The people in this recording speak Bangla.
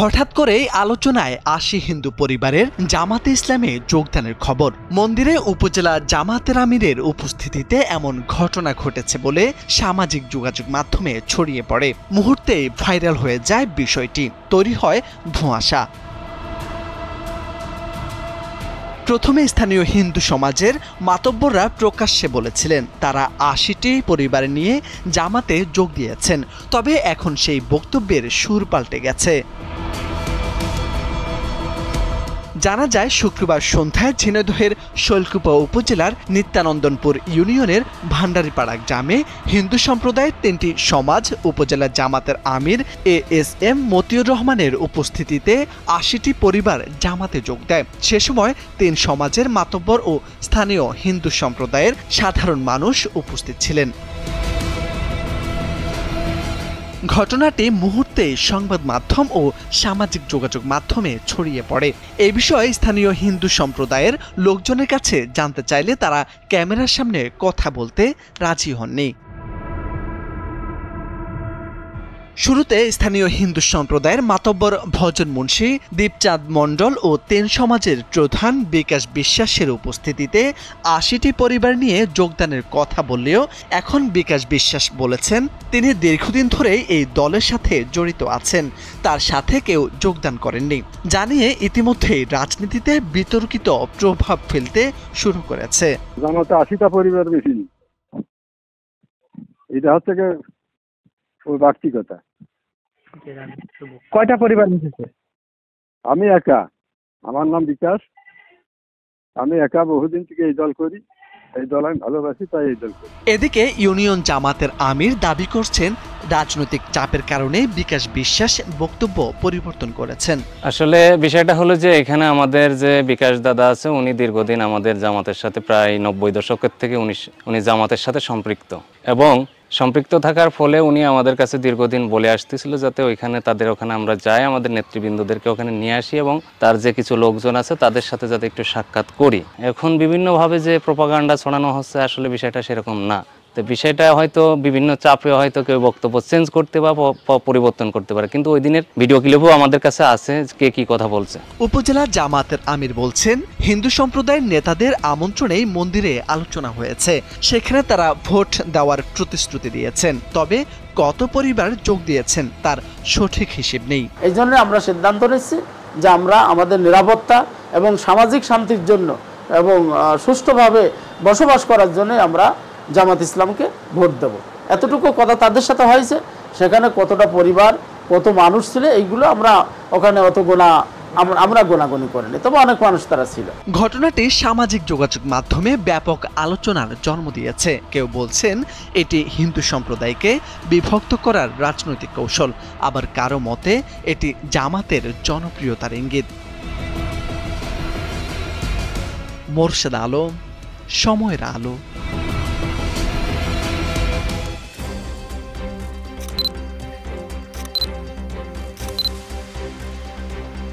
হঠাৎ করেই আলোচনায় আসে হিন্দু পরিবারের জামাতে ইসলামে যোগদানের খবর। মন্দিরে উপজেলা জামাতের আমিরের উপস্থিতিতে এমন ঘটনা ঘটেছে বলে সামাজিক যোগাযোগ মাধ্যমে ছড়িয়ে পড়ে। মুহূর্তেই ভাইরাল হয়ে যায় বিষয়টি, তৈরি হয় ধোঁয়াশা। প্রথমে স্থানীয় হিন্দু সমাজের মাতব্বররা প্রকাশ্যে বলেছিলেন তারা ৮০টি পরিবার নিয়ে জামাতে যোগ দিয়েছেন, তবে এখন সেই বক্তব্যের সুর পাল্টে গেছে। জানা যায় শুক্রবার সন্ধ্যায় ঝিনাইদহের শৈলকুপা উপজেলার নিত্যানন্দনপুর ইউনিয়নের ভান্ডারীপাড়া গ্রামে হিন্দু সম্প্রদায়ের ৩টি সমাজ উপজেলা জামাতের আমির ASM মতিউর রহমানের উপস্থিতিতে ৮০টি পরিবার জামাতে যোগ দেয়। সে সময় ৩ সমাজের মাতব্বর ও স্থানীয় হিন্দু সম্প্রদায়ের সাধারণ মানুষ উপস্থিত ছিলেন। ঘটনাটি মুহূর্তেই সংবাদ মাধ্যম ও সামাজিক যোগাযোগ মাধ্যমে ছড়িয়ে পড়ে। এই বিষয়ে স্থানীয় হিন্দু সম্প্রদায়ের লোকজনের কাছে জানতে চাইলে তারা ক্যামেরার সামনে কথা বলতে রাজি হননি। শুরুতে স্থানীয় হিন্দু সম্প্রদায়ের মাতব্বর ভজন মুন্সি, দীপচাঁদ মণ্ডল ও ৩ সমাজের প্রধান বিকাশ বিশ্বাসের উপস্থিতিতে ৮০টি পরিবার নিয়ে যোগদানের কথা বললেও এখন বিকাশ বিশ্বাস বলেছেন তিনি দীর্ঘদিন ধরেই এই দলের সাথে জড়িত আছেন, তার সাথে কেউ যোগদান করেননি, জানিয়ে ইতিমধ্যেই রাজনীতিতে বিতর্কিত প্রভাব ফেলতে শুরু করেছে। জামাতে ৮০টা পরিবার বেশি, এটা হচ্ছে ওই বাড়তি কথা। কয়টা পরিবার মিশেছে? আমি একা, আমার নাম বিকাশ, আমি একা বহুদিন থেকে এই দল করি, এই দল আমি ভালোবাসি, তাই এই দল করি। এদিকে ইউনিয়ন জামাতের আমির দাবি করছেন রাজনৈতিক চাপের কারণে বিকাশ বিশ্বাস বক্তব্য পরিবর্তন করেছেন। আসলে বিষয়টা হলো যে এখানে আমাদের যে বিকাশ দাদা আছে উনি দীর্ঘদিন আমাদের জামাতের সাথে প্রায় ৯০ দশকের থেকে উনি জামাতের সাথে সম্পৃক্ত, এবং সম্পৃক্ত থাকার ফলে উনি আমাদের কাছে দীর্ঘদিন বলে আসতেছিল যাতে ওইখানে তাদের ওখানে আমরা যাই, আমাদের নেতৃবৃন্দদেরকে ওখানে নিয়ে আসি এবং তার যে কিছু লোকজন আছে তাদের সাথে যাতে একটু সাক্ষাৎ করি। এখন বিভিন্নভাবে যে প্রোপাগান্ডা ছড়ানো হচ্ছে আসলে বিষয়টা সেরকম না। তো বিষয়টা হয়তো বিভিন্ন চাপে হয়তো কেউ বক্তব্য চেঞ্জ করতে বা পরিবর্তন করতে পারে, কিন্তু ওই দিনের ভিডিও ক্লিপও আমাদের কাছে আছে কে কি কথা বলছে। উপজেলা জামাতের আমির বলছেন হিন্দু সম্প্রদায়ের নেতাদের আমন্ত্রণেই মন্দিরে আলোচনা হয়েছে, সেখানে তারা ভোট দেওয়ার প্রতিশ্রুতি দিয়েছেন, তবে কত পরিবার যোগ দিয়েছেন তার সঠিক হিসেব নেই। এই জন্য আমরা সিদ্ধান্ত নিচ্ছি যে আমরা আমাদের নিরাপত্তা এবং সামাজিক শান্তির জন্য এবং সুষ্ঠুভাবে বসবাস করার জন্য আমরা জামাত ইসলামকে ভোট দেব। এতটুকু কথা তাদের সাথে হয়েছে। সেখানে কতটা পরিবার কত মানুষ ছিল এইগুলো আমরা ওখানে অত আমরা গোনাগুনি করিনি, তবে অনেক মানুষ তারা ছিল। ঘটনাটি সামাজিক যোগাযোগ মাধ্যমে ব্যাপক আলোচনার জন্ম দিয়েছে। কেউ বলছেন এটি হিন্দু সম্প্রদায়কে বিভক্ত করার রাজনৈতিক কৌশল, আবার কারো মতে এটি জামাতের জনপ্রিয়তার ইঙ্গিত। মোরশেদ আলম, সময়ের আলো।